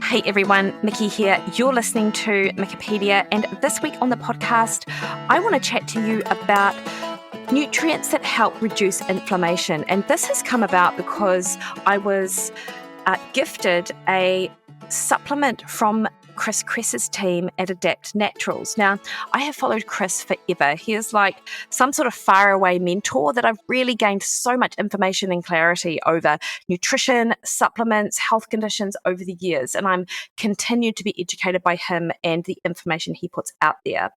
Hey everyone, Mikki here. You're listening to Mikkipedia, and this week on the podcast, I want to chat to you about nutrients that help reduce inflammation. And this has come about because I was gifted a supplement from Chris Kress's team at Adapt Naturals. Now, I have followed Chris forever. He is like some sort of faraway mentor that I've really gained so much information and clarity over nutrition, supplements, health conditions over the years. And I'm continued to be educated by him and the information he puts out there.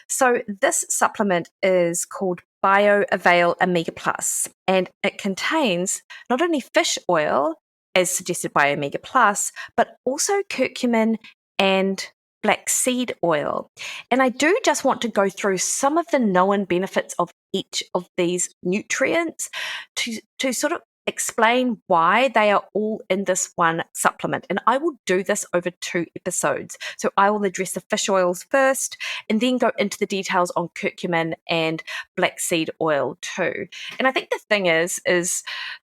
So this supplement is called BioAvail Omega Plus, and it contains not only fish oil, as suggested by Omega Plus, but also curcumin and black seed oil. And I do just want to go through some of the known benefits of each of these nutrients to sort of explain why they are all in this one supplement. And I will do this over 2 episodes. So I will address the fish oils first and then go into the details on curcumin and black seed oil too. And I think the thing is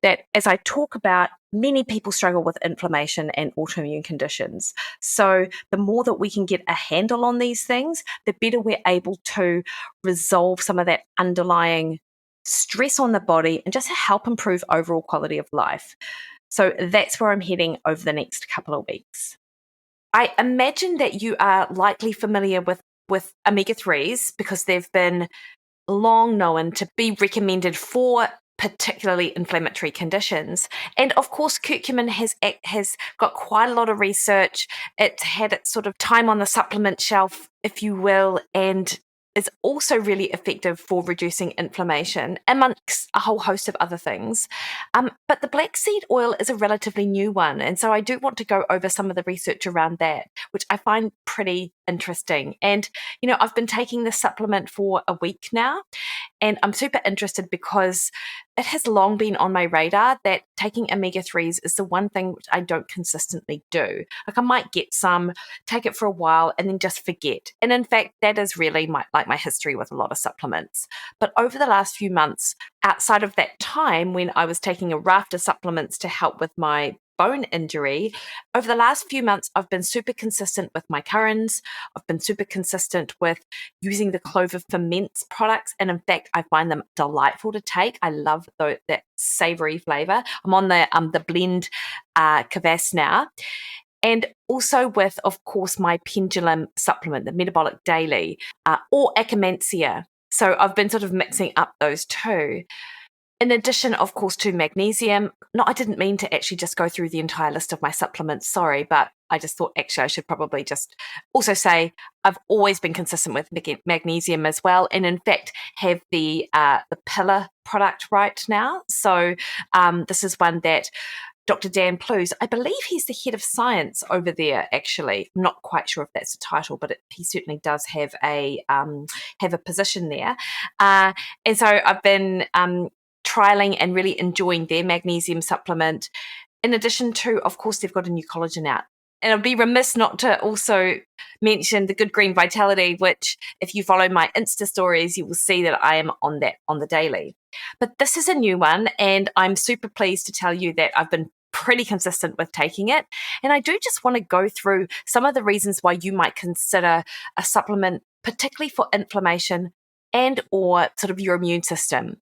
that as I talk about, many people struggle with inflammation and autoimmune conditions. So the more that we can get a handle on these things, the better we're able to resolve some of that underlying stress on the body and just help improve overall quality of life. So that's where I'm heading over the next couple of weeks. I imagine that you are likely familiar with omega-3s because they've been long known to be recommended for particularly inflammatory conditions. And of course, curcumin has got quite a lot of research. It's had its sort of time on the supplement shelf, if you will, and is also really effective for reducing inflammation, amongst a whole host of other things. But the black seed oil is a relatively new one. And so I do want to go over some of the research around that, which I find pretty interesting. And, you know, I've been taking this supplement for a week now, and I'm super interested because it has long been on my radar that taking omega-3s is the one thing which I don't consistently do. Like I might get some, take it for a while, and then just forget. And in fact, that is really my history with a lot of supplements. But over the last few months, outside of that time when I was taking a raft of supplements to help with my bone injury, over the last few months, I've been super consistent with my currants. I've been super consistent with using the Clover Ferments products. And in fact, I find them delightful to take. I love that savory flavor. I'm on the blend kvass now. And also with, of course, my pendulum supplement, the Metabolic Daily, or Akkermansia. So I've been sort of mixing up those two. In addition, of course, to magnesium. No, I didn't mean to actually just go through the entire list of my supplements, sorry, but I just thought actually I should probably just also say I've always been consistent with magnesium as well, and in fact have the Pillar product right now. So this is one that Dr. Dan Plews, I believe he's the head of science over there, actually. I'm not quite sure if that's the title, but he certainly does have a position there. And so I've been trialing and really enjoying their magnesium supplement. In addition to, of course, they've got a new collagen out. And I'd be remiss not to also mention the Good Green Vitality, which if you follow my Insta stories, you will see that I am on that on the daily. But this is a new one, and I'm super pleased to tell you that I've been pretty consistent with taking it. And I do just want to go through some of the reasons why you might consider a supplement, particularly for inflammation and or sort of your immune system.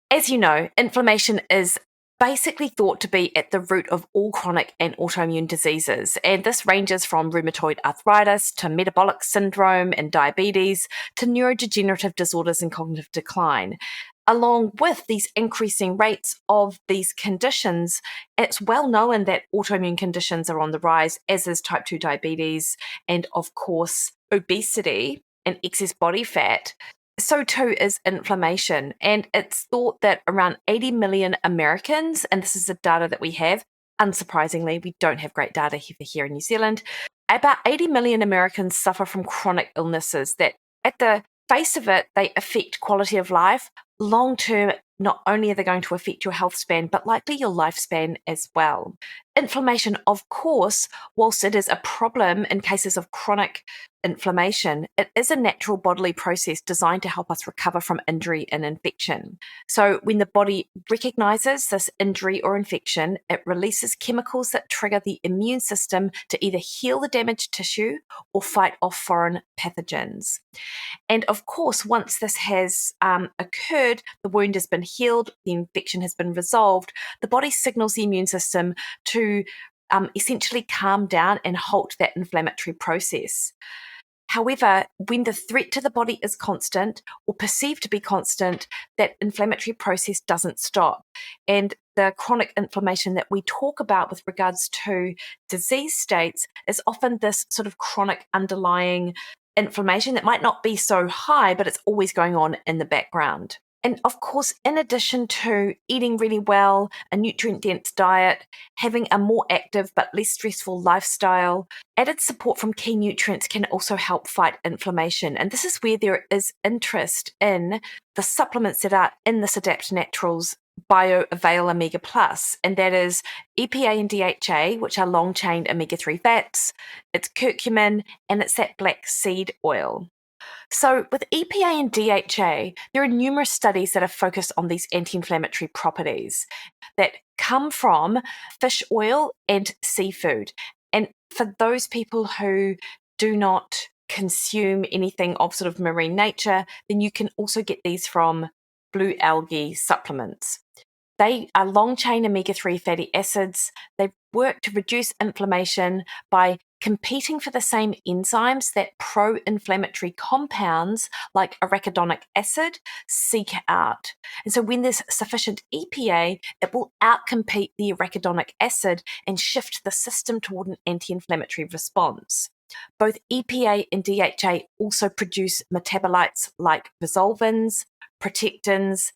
As you know, inflammation is basically thought to be at the root of all chronic and autoimmune diseases. And this ranges from rheumatoid arthritis to metabolic syndrome and diabetes to neurodegenerative disorders and cognitive decline. Along with these increasing rates of these conditions, it's well known that autoimmune conditions are on the rise, as is type 2 diabetes and, of course, obesity and excess body fat. So too is inflammation. And it's thought that around 80 million Americans, and this is the data that we have, unsurprisingly, we don't have great data here in New Zealand, about 80 million Americans suffer from chronic illnesses that at the face of it, they affect quality of life. Long term, not only are they going to affect your health span, but likely your lifespan as well. Inflammation, of course, whilst it is a problem in cases of chronic inflammation, it is a natural bodily process designed to help us recover from injury and infection. So, when the body recognizes this injury or infection, it releases chemicals that trigger the immune system to either heal the damaged tissue or fight off foreign pathogens. And of course, once this has occurred, the wound has been healed, the infection has been resolved, the body signals the immune system to essentially calm down and halt that inflammatory process. However, when the threat to the body is constant or perceived to be constant, that inflammatory process doesn't stop. And the chronic inflammation that we talk about with regards to disease states is often this sort of chronic underlying inflammation that might not be so high, but it's always going on in the background. And of course, in addition to eating really well, a nutrient-dense diet, having a more active but less stressful lifestyle, added support from key nutrients can also help fight inflammation. And this is where there is interest in the supplements that are in this Adapt Naturals BioAvail Omega Plus, and that is EPA and DHA, which are long-chain omega-3 fats, it's curcumin, and it's that black seed oil. So, with EPA and DHA, there are numerous studies that are focused on these anti-inflammatory properties that come from fish oil and seafood. And for those people who do not consume anything of sort of marine nature, then you can also get these from blue algae supplements. They are long-chain omega-3 fatty acids. They work to reduce inflammation by competing for the same enzymes that pro-inflammatory compounds like arachidonic acid seek out. And so when there's sufficient EPA, it will outcompete the arachidonic acid and shift the system toward an anti-inflammatory response. Both EPA and DHA also produce metabolites like resolvins, protectins,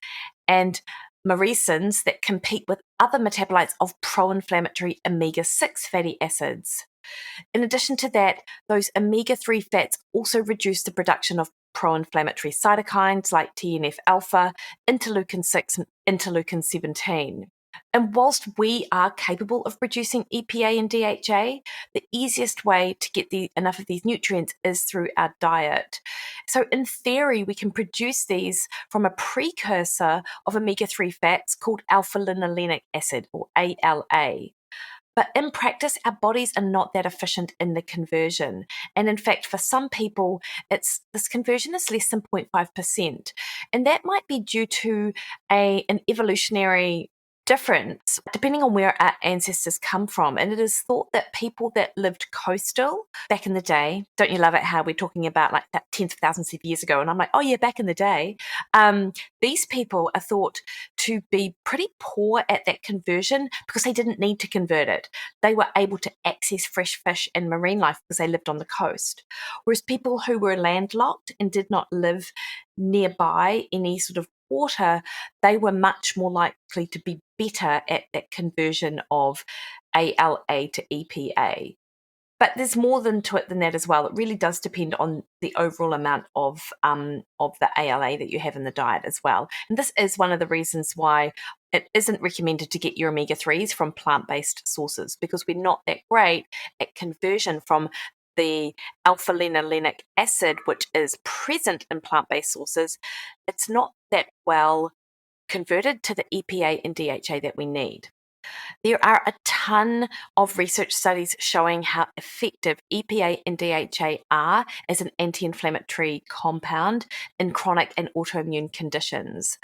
and myrisins that compete with other metabolites of pro-inflammatory omega-6 fatty acids. In addition to that, those omega-3 fats also reduce the production of pro-inflammatory cytokines like TNF-alpha, interleukin-6, and interleukin-17. And whilst we are capable of producing EPA and DHA, the easiest way to get enough of these nutrients is through our diet. So in theory, we can produce these from a precursor of omega-3 fats called alpha-linolenic acid, or ALA. But in practice, our bodies are not that efficient in the conversion. And in fact, for some people, this conversion is less than 0.5%. And that might be due to an evolutionary difference, depending on where our ancestors come from. And it is thought that people that lived coastal back in the day, don't you love it how we're talking about like that tens of thousands of years ago? And I'm like, oh yeah, back in the day, these people are thought to be pretty poor at that conversion because they didn't need to convert it. They were able to access fresh fish and marine life because they lived on the coast. Whereas people who were landlocked and did not live nearby any sort of water, they were much more likely to be better at that conversion of ALA to EPA. But there's more to it than that as well. It really does depend on the overall amount of the ALA that you have in the diet as well. And this is one of the reasons why it isn't recommended to get your omega-3s from plant-based sources, because we're not that great at conversion from the alpha-linolenic acid, which is present in plant-based sources. It's not that well converted to the EPA and DHA that we need. There are a ton of research studies showing how effective EPA and DHA are as an anti-inflammatory compound in chronic and autoimmune conditions.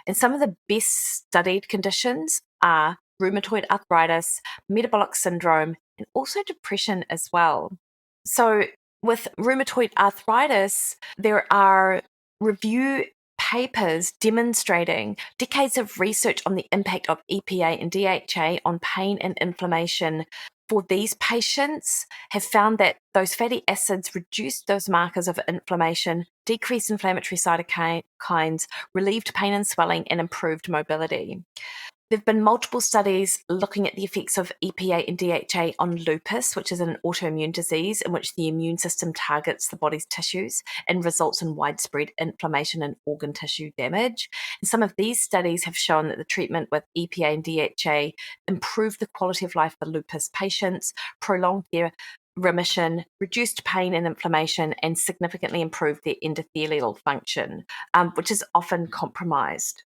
And some of the best studied conditions are rheumatoid arthritis, metabolic syndrome, and also depression as well. So with rheumatoid arthritis, there are review papers demonstrating decades of research on the impact of EPA and DHA on pain and inflammation for these patients have found that those fatty acids reduced those markers of inflammation, decreased inflammatory cytokines, relieved pain and swelling, and improved mobility. There have been multiple studies looking at the effects of EPA and DHA on lupus, which is an autoimmune disease in which the immune system targets the body's tissues and results in widespread inflammation and organ tissue damage. And some of these studies have shown that the treatment with EPA and DHA improved the quality of life for lupus patients, prolonged their remission, reduced pain and inflammation, and significantly improved their endothelial function, which is often compromised.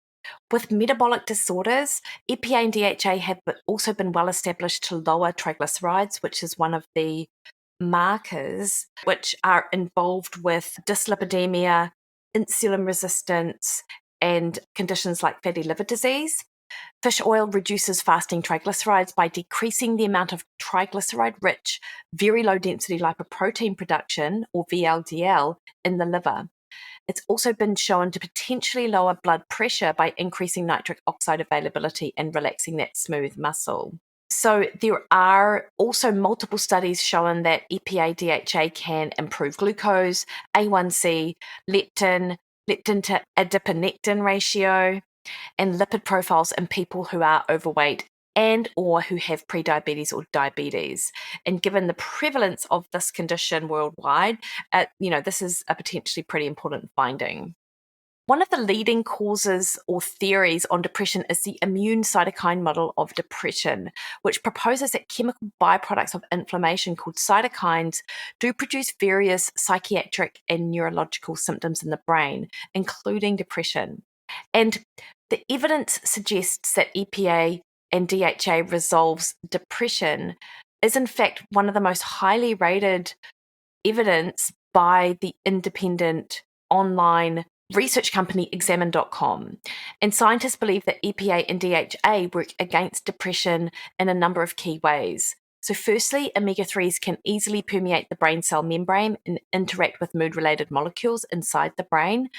With metabolic disorders, EPA and DHA have also been well established to lower triglycerides, which is one of the markers which are involved with dyslipidemia, insulin resistance, and conditions like fatty liver disease. Fish oil reduces fasting triglycerides by decreasing the amount of triglyceride-rich, very low-density lipoprotein production, or VLDL, in the liver. It's also been shown to potentially lower blood pressure by increasing nitric oxide availability and relaxing that smooth muscle. So there are also multiple studies showing that EPA DHA can improve glucose, A1C, leptin to adiponectin ratio, and lipid profiles in people who are overweight and or who have prediabetes or diabetes. And given the prevalence of this condition worldwide, this is a potentially pretty important finding. One of the leading causes or theories on depression is the immune cytokine model of depression, which proposes that chemical byproducts of inflammation called cytokines do produce various psychiatric and neurological symptoms in the brain, including depression. And the evidence suggests that EPA and DHA resolves depression is in fact one of the most highly rated evidence by the independent online research company Examine.com. And scientists believe that EPA and DHA work against depression in a number of key ways. So firstly, omega-3s can easily permeate the brain cell membrane and interact with mood-related molecules inside the brain,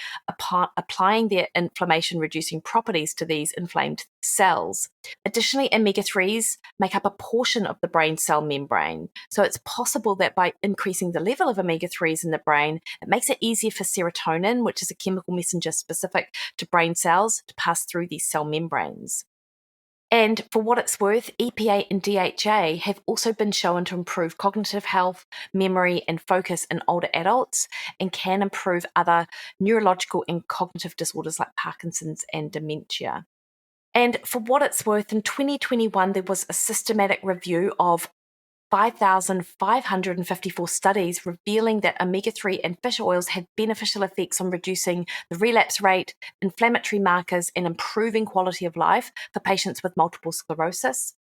applying their inflammation-reducing properties to these inflamed cells. Additionally, omega-3s make up a portion of the brain cell membrane. So it's possible that by increasing the level of omega-3s in the brain, it makes it easier for serotonin, which is a chemical messenger specific to brain cells, to pass through these cell membranes. And for what it's worth, EPA and DHA have also been shown to improve cognitive health, memory, and focus in older adults, and can improve other neurological and cognitive disorders like Parkinson's and dementia. And for what it's worth, in 2021, there was a systematic review of 5,554 studies revealing that omega-3 and fish oils have beneficial effects on reducing the relapse rate, inflammatory markers, and improving quality of life for patients with multiple sclerosis.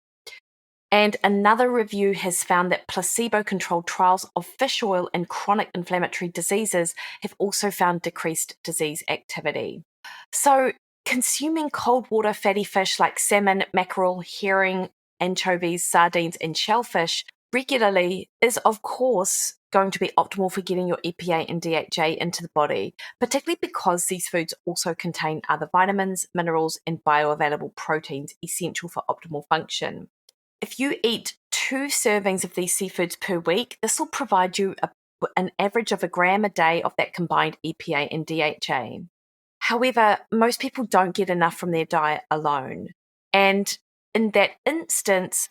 And another review has found that placebo-controlled trials of fish oil in chronic inflammatory diseases have also found decreased disease activity. So consuming cold water fatty fish like salmon, mackerel, herring, anchovies, sardines, and shellfish regularly is, of course, going to be optimal for getting your EPA and DHA into the body, particularly because these foods also contain other vitamins, minerals, and bioavailable proteins essential for optimal function. If you eat 2 servings of these seafoods per week, this will provide you an average of 1 gram a day of that combined EPA and DHA. However, most people don't get enough from their diet alone. And in that instance,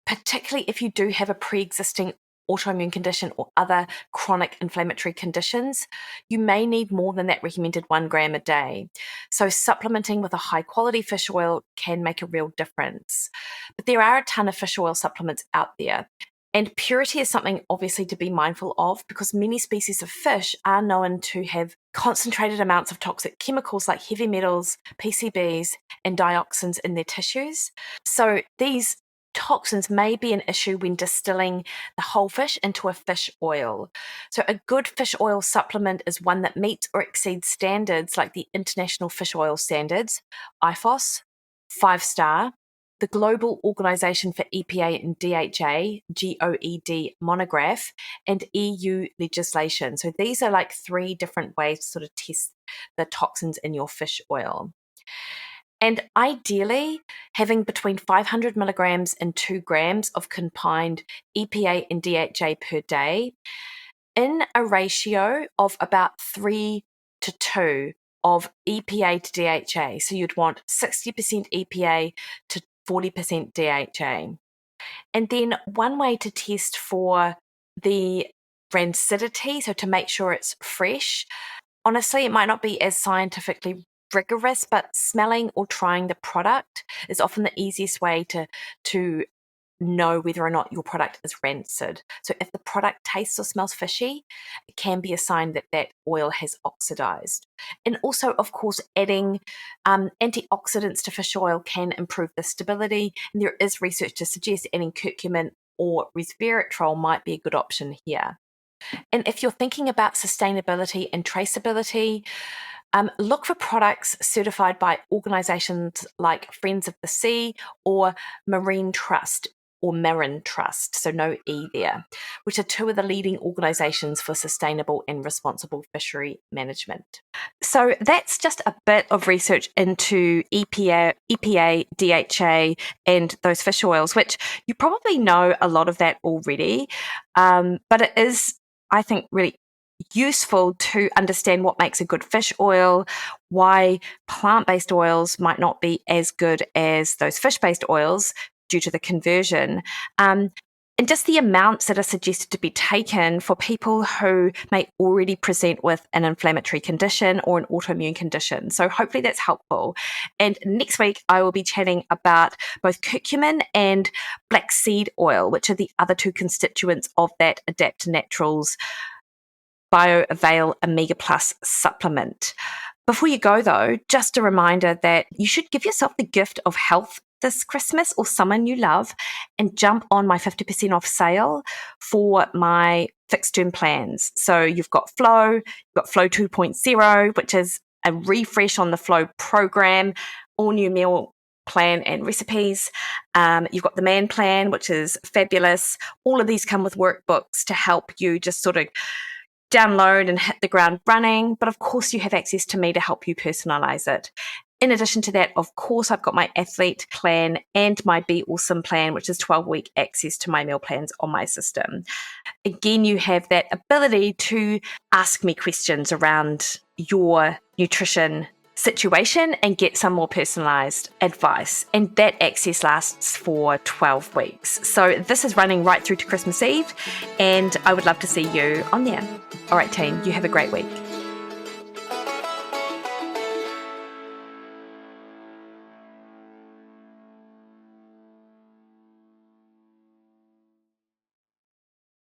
particularly if you do have a pre-existing autoimmune condition or other chronic inflammatory conditions, you may need more than that recommended 1 gram a day. So supplementing with a high quality fish oil can make a real difference. But there are a ton of fish oil supplements out there. And purity is something obviously to be mindful of because many species of fish are known to have concentrated amounts of toxic chemicals like heavy metals, PCBs, and dioxins in their tissues. So these toxins may be an issue when distilling the whole fish into a fish oil. So a good fish oil supplement is one that meets or exceeds standards like the International Fish Oil Standards, IFOS, 5-star, the Global Organization for EPA and DHA, GOED monograph, and EU legislation. So these are like 3 different ways to sort of test the toxins in your fish oil. And ideally, having between 500 milligrams and 2 grams of combined EPA and DHA per day in a ratio of about 3 to 2 of EPA to DHA. So you'd want 60% EPA to 40% DHA. And then one way to test for the rancidity, so to make sure it's fresh, honestly, it might not be as scientifically rigorous, but smelling or trying the product is often the easiest way to know whether or not your product is rancid. So if the product tastes or smells fishy, it can be a sign that that oil has oxidized. And also, of course, adding antioxidants to fish oil can improve the stability. And there is research to suggest adding curcumin or resveratrol might be a good option here. And if you're thinking about sustainability and traceability, look for products certified by organizations like Friends of the Sea or Marine Trust or Marin Trust, so no E there, which are two of the leading organizations for sustainable and responsible fishery management. So that's just a bit of research into EPA, DHA, and those fish oils, which you probably know a lot of that already, but it is, I think, really useful to understand what makes a good fish oil, why plant-based oils might not be as good as those fish-based oils due to the conversion, and just the amounts that are suggested to be taken for people who may already present with an inflammatory condition or an autoimmune condition. So hopefully that's helpful. And next week, I will be chatting about both curcumin and black seed oil, which are the other two constituents of that Adapt Naturals BioAvail Omega Plus supplement. Before you go, though, just a reminder that you should give yourself the gift of health this Christmas or someone you love and jump on my 50% off sale for my fixed term plans. So you've got Flow 2.0, which is a refresh on the Flow program, all new meal plan and recipes. You've got the Man Plan, which is fabulous. All of these come with workbooks to help you just sort of download and hit the ground running. But of course, you have access to me to help you personalize it. In addition to that, of course, I've got my athlete plan and my Be Awesome plan, which is 12-week access to my meal plans on my system. Again, you have that ability to ask me questions around your nutrition situation and get some more personalized advice. And that access lasts for 12 weeks. So this is running right through to Christmas Eve, and I would love to see you on there. All right, team, you have a great week.